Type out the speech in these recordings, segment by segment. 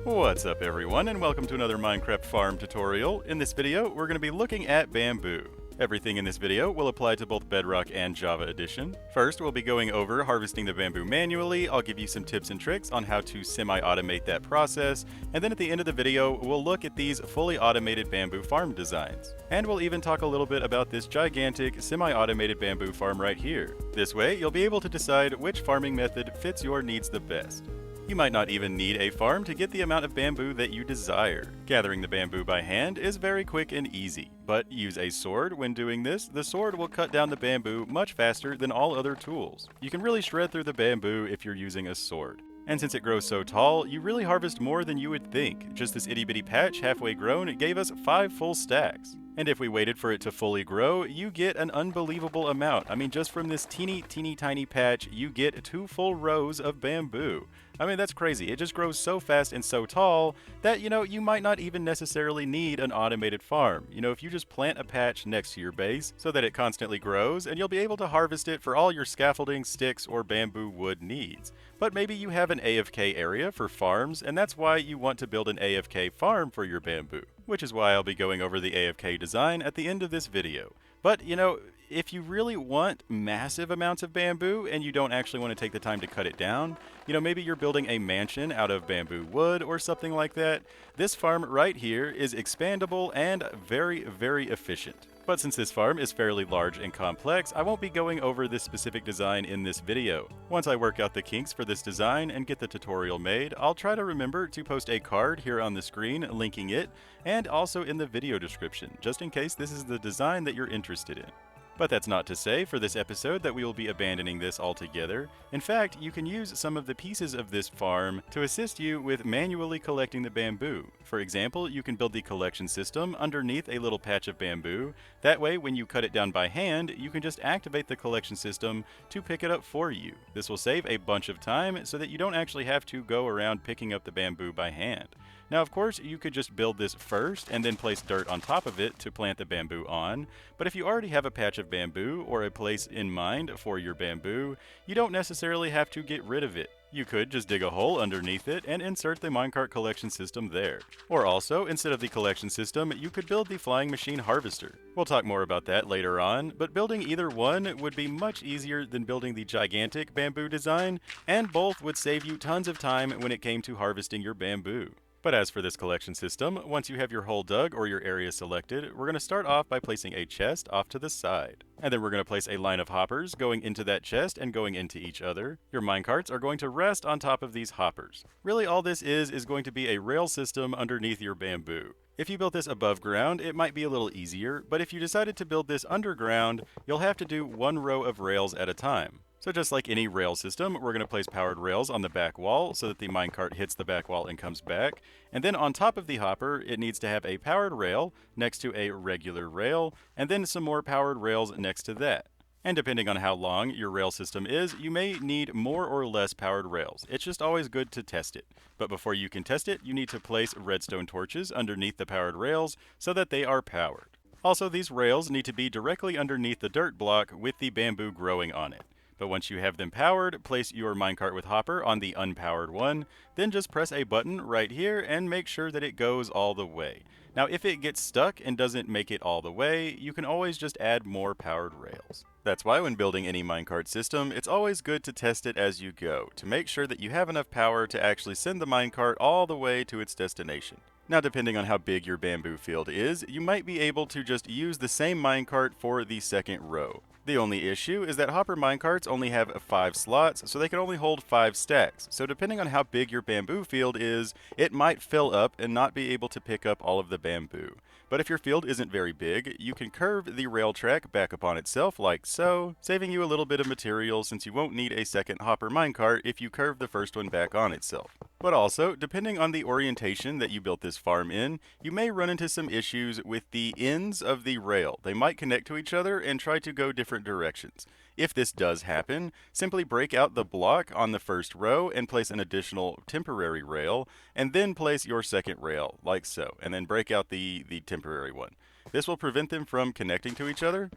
What's up everyone, and welcome to another Minecraft farm tutorial. In this video, we're going to be looking at bamboo. Everything in this video will apply to both Bedrock and Java Edition. First, we'll be going over harvesting the bamboo manually. I'll give you some tips and tricks on how to semi-automate that process. And then at the end of the video, we'll look at these fully automated bamboo farm designs. And we'll even talk a little bit about this gigantic semi-automated bamboo farm right here. This way, you'll be able to decide which farming method fits your needs the best. You might not even need a farm to get the amount of bamboo that you desire. Gathering the bamboo by hand is very quick and easy, but use a sword when doing this. The sword will cut down the bamboo much faster than all other tools. You can really shred through the bamboo if you're using a sword. And since it grows so tall, you really harvest more than you would think. Just this itty bitty patch halfway grown gave us 5 full stacks. And if we waited for it to fully grow, you get an unbelievable amount. I mean, just from this teeny tiny patch, you get 2 full rows of bamboo. I mean, that's crazy. It just grows so fast and so tall that, you might not even necessarily need an automated farm. If you just plant a patch next to your base so that it constantly grows, and you'll be able to harvest it for all your scaffolding, sticks, or bamboo wood needs. But maybe you have an AFK area for farms, and that's why you want to build an AFK farm for your bamboo. Which is why I'll be going over the AFK design at the end of this video. But, if you really want massive amounts of bamboo and you don't actually want to take the time to cut it down, maybe you're building a mansion out of bamboo wood or something like that, this farm right here is expandable and very, very efficient. But since this farm is fairly large and complex, I won't be going over this specific design in this video. Once I work out the kinks for this design and get the tutorial made, I'll try to remember to post a card here on the screen linking it, and also in the video description, just in case this is the design that you're interested in. But that's not to say for this episode that we will be abandoning this altogether. In fact, you can use some of the pieces of this farm to assist you with manually collecting the bamboo. For example, you can build the collection system underneath a little patch of bamboo. That way, when you cut it down by hand, you can just activate the collection system to pick it up for you. This will save a bunch of time so that you don't actually have to go around picking up the bamboo by hand. Now, of course, you could just build this first and then place dirt on top of it to plant the bamboo on, but if you already have a patch of bamboo or a place in mind for your bamboo, you don't necessarily have to get rid of it. You could just dig a hole underneath it and insert the minecart collection system there. Or also, instead of the collection system, you could build the flying machine harvester. We'll talk more about that later on, but building either one would be much easier than building the gigantic bamboo design, and both would save you tons of time when it came to harvesting your bamboo. But as for this collection system, once you have your hole dug or your area selected, we're going to start off by placing a chest off to the side. And then we're going to place a line of hoppers going into that chest and going into each other. Your minecarts are going to rest on top of these hoppers. Really all this is going to be a rail system underneath your bamboo. If you built this above ground, it might be a little easier, but if you decided to build this underground, you'll have to do 1 row of rails at a time. So just like any rail system, we're going to place powered rails on the back wall so that the minecart hits the back wall and comes back. And then on top of the hopper, it needs to have a powered rail next to a regular rail, and then some more powered rails next to that. And depending on how long your rail system is, you may need more or less powered rails. It's just always good to test it. But before you can test it, you need to place redstone torches underneath the powered rails so that they are powered. Also, these rails need to be directly underneath the dirt block with the bamboo growing on it. But once you have them powered, place your minecart with hopper on the unpowered one, then just press a button right here and make sure that it goes all the way. Now if it gets stuck and doesn't make it all the way, you can always just add more powered rails. That's why when building any minecart system, it's always good to test it as you go, to make sure that you have enough power to actually send the minecart all the way to its destination. Now depending on how big your bamboo field is, you might be able to just use the same minecart for the second row. The only issue is that hopper minecarts only have 5 slots, so they can only hold 5 stacks. So depending on how big your bamboo field is, it might fill up and not be able to pick up all of the bamboo. But if your field isn't very big, you can curve the rail track back upon itself like so, saving you a little bit of material since you won't need a second hopper minecart if you curve the first one back on itself. But also, depending on the orientation that you built this farm in, you may run into some issues with the ends of the rail. They might connect to each other and try to go different directions. If this does happen, simply break out the block on the first row and place an additional temporary rail, and then place your second rail, like so, and then break out the temporary one. This will prevent them from connecting to each other.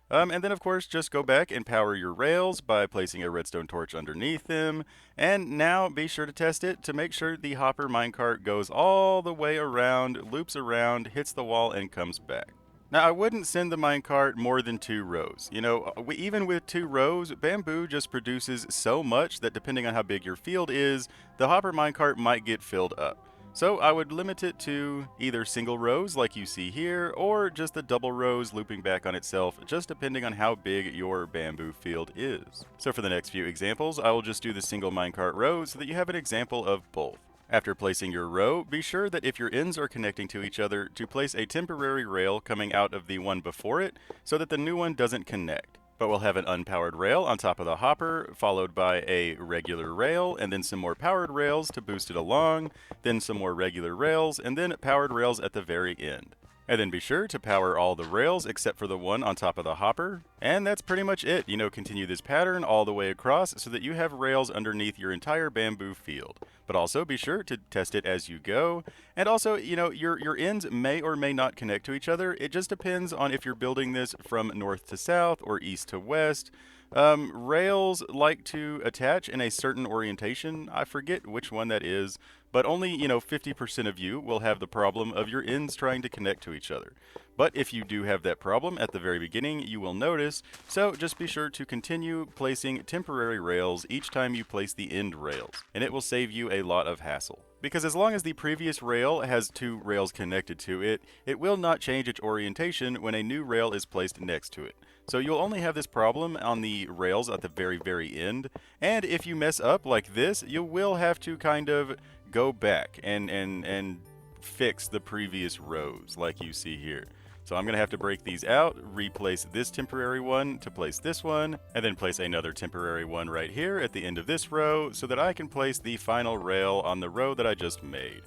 And then of course just go back and power your rails by placing a redstone torch underneath them. And now be sure to test it to make sure the hopper minecart goes all the way around, loops around, hits the wall, and comes back. Now, I wouldn't send the minecart more than 2 rows. Even with 2 rows, Bamboo just produces so much that depending on how big your field is, the hopper minecart might get filled up. So I would limit it to either single rows like you see here, or just the double rows looping back on itself, just depending on how big your bamboo field is. So for the next few examples, I will just do the single minecart row so that you have an example of both. After placing your row, be sure that if your ends are connecting to each other, to place a temporary rail coming out of the one before it so that the new one doesn't connect. But we'll have an unpowered rail on top of the hopper, followed by a regular rail, and then some more powered rails to boost it along, then some more regular rails, and then powered rails at the very end. And then be sure to power all the rails except for the one on top of the hopper. And that's pretty much it. Continue this pattern all the way across so that you have rails underneath your entire bamboo field. But also be sure to test it as you go. And also, your ends may or may not connect to each other. It just depends on if you're building this from north to south or east to west. Rails like to attach in a certain orientation. I forget which one that is, but only, 50% of you will have the problem of your ends trying to connect to each other. But if you do have that problem at the very beginning, you will notice, so just be sure to continue placing temporary rails each time you place the end rails, and it will save you a lot of hassle. Because as long as the previous rail has 2 rails connected to it, it will not change its orientation when a new rail is placed next to it. So you'll only have this problem on the rails at the very, very end, and if you mess up like this, you will have to kind of go back and fix the previous rows like you see here. So I'm going to have to break these out, replace this temporary one to place this one, and then place another temporary one right here at the end of this row so that I can place the final rail on the row that I just made.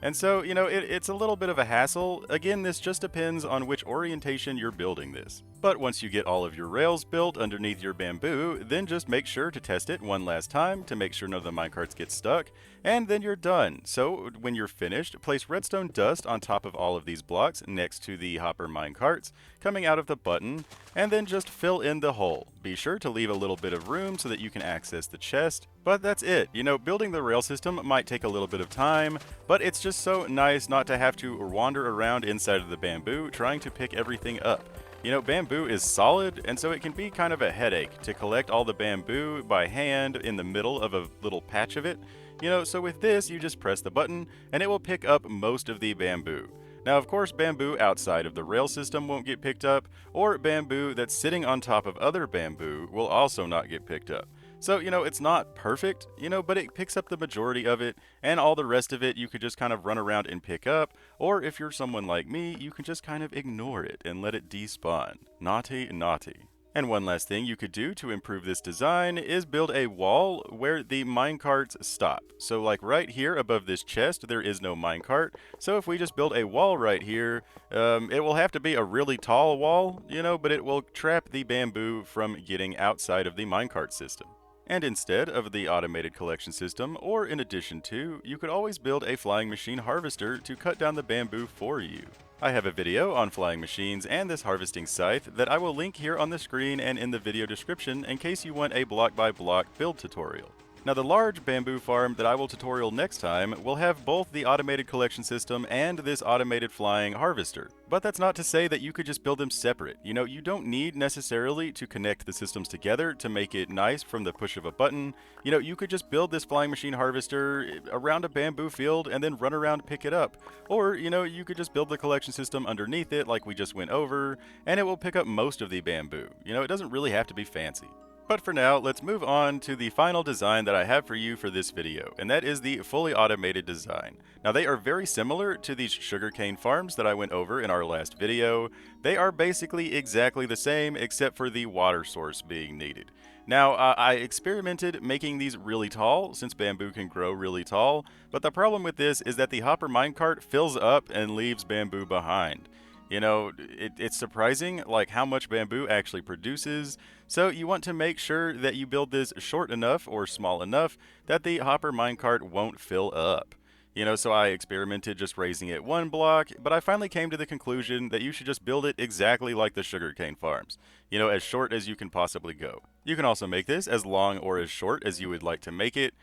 And so, it's a little bit of a hassle. Again, this just depends on which orientation you're building this. But once you get all of your rails built underneath your bamboo, then just make sure to test it one last time to make sure none of the minecarts get stuck, and then you're done. So when you're finished, place redstone dust on top of all of these blocks next to the hopper minecarts coming out of the button, and then just fill in the hole. Be sure to leave a little bit of room so that you can access the chest, but that's it. Building the rail system might take a little bit of time, but it's just so nice not to have to wander around inside of the bamboo trying to pick everything up. Bamboo is solid, and so it can be kind of a headache to collect all the bamboo by hand in the middle of a little patch of it. So with this, you just press the button, and it will pick up most of the bamboo. Now, of course, bamboo outside of the rail system won't get picked up, or bamboo that's sitting on top of other bamboo will also not get picked up. So, it's not perfect, but it picks up the majority of it, and all the rest of it you could just kind of run around and pick up, or if you're someone like me, you can just kind of ignore it and let it despawn. Naughty, naughty. And one last thing you could do to improve this design is build a wall where the minecarts stop. So like right here above this chest, there is no minecart. So if we just build a wall right here, it will have to be a really tall wall, but it will trap the bamboo from getting outside of the minecart system. And instead of the automated collection system, or in addition to, you could always build a flying machine harvester to cut down the bamboo for you. I have a video on flying machines and this harvesting scythe that I will link here on the screen and in the video description in case you want a block-by-block build tutorial. Now the large bamboo farm that I will tutorial next time will have both the automated collection system and this automated flying harvester. But that's not to say that you could just build them separate. You don't need necessarily to connect the systems together to make it nice from the push of a button. You could just build this flying machine harvester around a bamboo field and then run around pick it up. Or, you could just build the collection system underneath it like we just went over, and it will pick up most of the bamboo. It doesn't really have to be fancy. But for now, let's move on to the final design that I have for you for this video, and that is the fully automated design. Now they are very similar to these sugarcane farms that I went over in our last video. They are basically exactly the same except for the water source being needed. Now, I experimented making these really tall, since bamboo can grow really tall, but the problem with this is that the hopper minecart fills up and leaves bamboo behind. It's surprising like how much bamboo actually produces, so you want to make sure that you build this short enough or small enough that the hopper minecart won't fill up. So I experimented just raising it one block, but I finally came to the conclusion that you should just build it exactly like the sugarcane farms. As short as you can possibly go. You can also make this as long or as short as you would like to make it.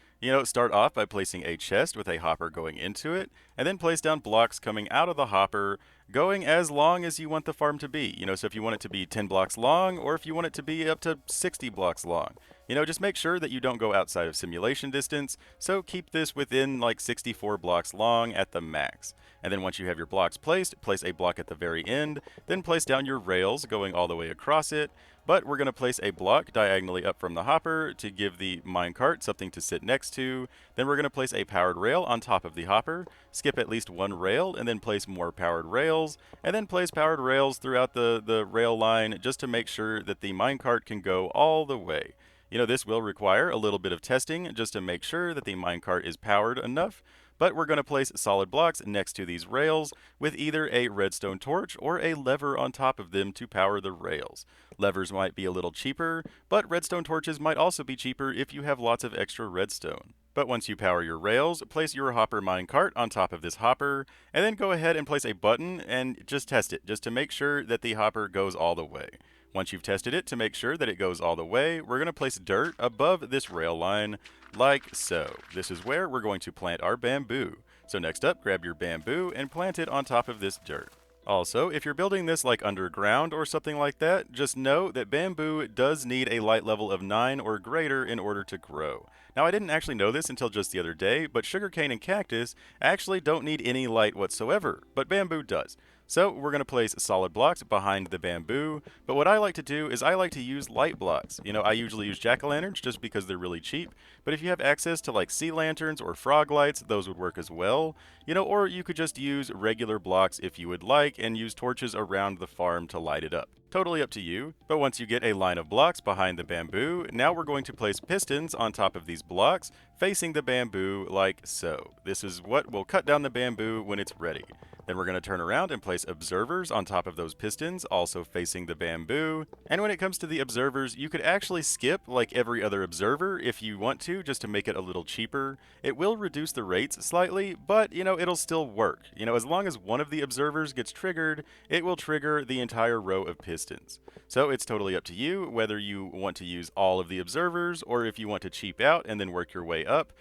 Start off by placing a chest with a hopper going into it, and then place down blocks coming out of the hopper, going as long as you want the farm to be. So if you want it to be 10 blocks long, or if you want it to be up to 60 blocks long. Just make sure that you don't go outside of simulation distance, so keep this within like 64 blocks long at the max. And then once you have your blocks placed, place a block at the very end, then place down your rails going all the way across it. But we're going to place a block diagonally up from the hopper to give the minecart something to sit next to. Then we're going to place a powered rail on top of the hopper, skip at least one rail, and then place more powered rails, and then place powered rails throughout the rail line just to make sure that the minecart can go all the way. This will require a little bit of testing just to make sure that the minecart is powered enough, but we're going to place solid blocks next to these rails with either a redstone torch or a lever on top of them to power the rails. Levers might be a little cheaper, but redstone torches might also be cheaper if you have lots of extra redstone. But once you power your rails, place your hopper minecart on top of this hopper, and then go ahead and place a button and just test it, just to make sure that the hopper goes all the way. Once you've tested it to make sure that it goes all the way, we're going to place dirt above this rail line, like so. This is where we're going to plant our bamboo. So next up, grab your bamboo and plant it on top of this dirt. Also, if you're building this like underground or something like that, just know that bamboo does need a light level of 9 or greater in order to grow. Now, I didn't actually know this until just the other day, but sugarcane and cactus actually don't need any light whatsoever, but bamboo does. So we're going to place solid blocks behind the bamboo, but what I like to do is I like to use light blocks. I usually use jack-o'-lanterns just because they're really cheap, but if you have access to like sea lanterns or frog lights, those would work as well. Or you could just use regular blocks if you would like and use torches around the farm to light it up. Totally up to you, but once you get a line of blocks behind the bamboo, now we're going to place pistons on top of these blocks facing the bamboo like so. This is what will cut down the bamboo when it's ready. Then we're going to turn around and place observers on top of those pistons, also facing the bamboo. And when it comes to the observers, you could actually skip like every other observer if you want to, just to make it a little cheaper. It will reduce the rates slightly, but it'll still work. As long as one of the observers gets triggered, it will trigger the entire row of pistons. So it's totally up to you whether you want to use all of the observers or if you want to cheap out and then work your way up.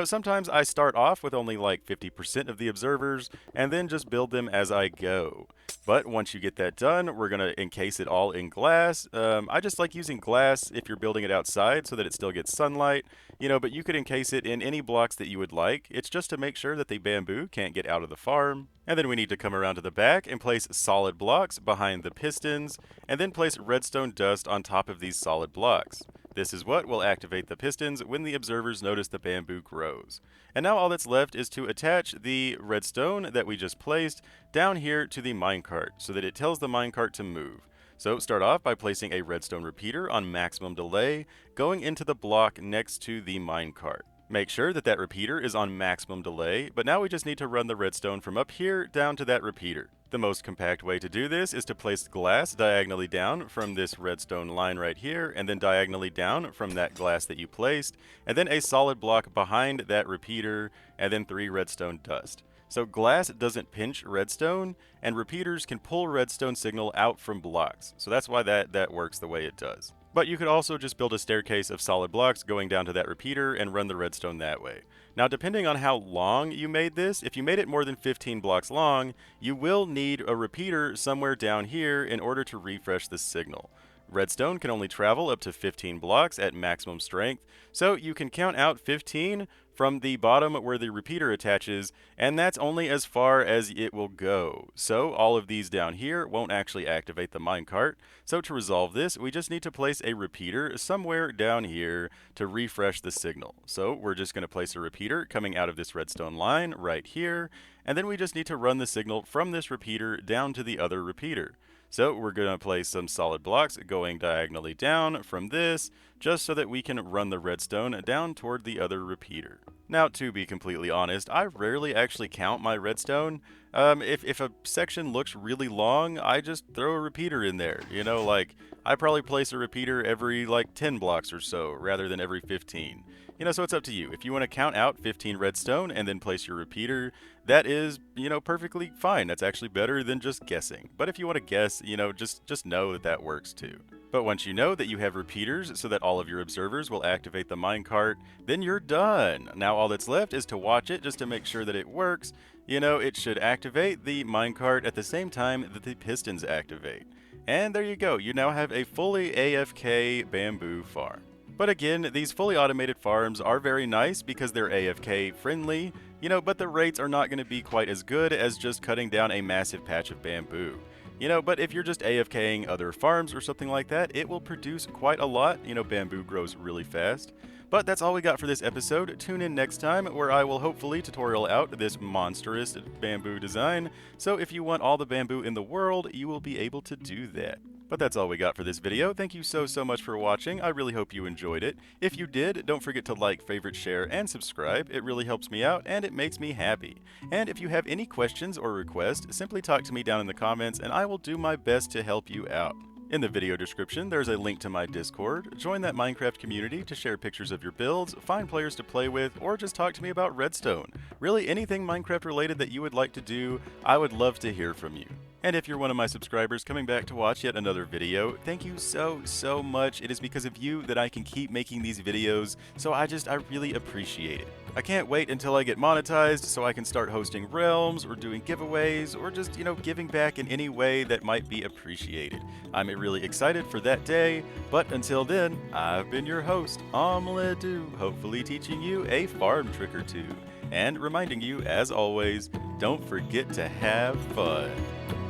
Sometimes I start off with only like 50% of the observers and then just build them as I go. But once you get that done, we're going to encase it all in glass. I just like using glass if you're building it outside so that it still gets sunlight, but you could encase it in any blocks that you would like. It's just to make sure that the bamboo can't get out of the farm. And then we need to come around to the back and place solid blocks behind the pistons, and then place redstone dust on top of these solid blocks. This is what will activate the pistons when the observers notice the bamboo grows. And now all that's left is to attach the redstone that we just placed down here to the minecart so that it tells the minecart to move. So start off by placing a redstone repeater on maximum delay going into the block next to the minecart. Make sure that that repeater is on maximum delay, but now we just need to run the redstone from up here down to that repeater. The most compact way to do this is to place glass diagonally down from this redstone line right here, and then diagonally down from that glass that you placed, and then a solid block behind that repeater, and then 3 redstone dust. So glass doesn't pinch redstone, and repeaters can pull redstone signal out from blocks. So that's why that works the way it does. But you could also just build a staircase of solid blocks going down to that repeater and run the redstone that way. Now, depending on how long you made this, if you made it more than 15 blocks long, you will need a repeater somewhere down here in order to refresh the signal. Redstone can only travel up to 15 blocks at maximum strength, so you can count out 15 from the bottom where the repeater attaches, and that's only as far as it will go. So all of these down here won't actually activate the minecart. So to resolve this, we just need to place a repeater somewhere down here to refresh the signal. So we're just going to place a repeater coming out of this redstone line right here, and then we just need to run the signal from this repeater down to the other repeater. So we're going to place some solid blocks going diagonally down from this, just so that we can run the redstone down toward the other repeater. Now, to be completely honest, I rarely actually count my redstone. If a section looks really long, I just throw a repeater in there. You know, like, I probably place a repeater every, like, 10 blocks or so, rather than every 15. You know, so it's up to you. If you want to count out 15 redstone and then place your repeater, that is, you know, perfectly fine. That's actually better than just guessing. But if you want to guess, you know, just know that that works too. But once you know that you have repeaters so that all of your observers will activate the minecart, then you're done. Now all that's left is to watch it just to make sure that it works. You know, it should activate the minecart at the same time that the pistons activate. And there you go, you now have a fully AFK bamboo farm. But again, these fully automated farms are very nice because they're AFK friendly, you know, but the rates are not going to be quite as good as just cutting down a massive patch of bamboo. You know, but if you're just AFKing other farms or something like that, it will produce quite a lot. You know, bamboo grows really fast. But that's all we got for this episode. Tune in next time where I will hopefully tutorial out this monstrous bamboo design. So if you want all the bamboo in the world, you will be able to do that. But that's all we got for this video. Thank you so much for watching. I really hope you enjoyed it. If you did, don't forget to like, favorite, share, and subscribe. It really helps me out and it makes me happy. And if you have any questions or requests, simply talk to me down in the comments and I will do my best to help you out. In the video description, there's a link to my Discord. Join that Minecraft community to share pictures of your builds, find players to play with, or just talk to me about redstone. Really, anything Minecraft related that you would like to do, I would love to hear from you. And if you're one of my subscribers coming back to watch yet another video, thank you so much. It is because of you that I can keep making these videos, so I really appreciate it. I can't wait until I get monetized so I can start hosting realms or doing giveaways or just, you know, giving back in any way that might be appreciated. I'm really excited for that day, but until then, I've been your host, OmLedu, hopefully teaching you a farm trick or two. And reminding you, as always, don't forget to have fun.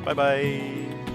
Bye-bye.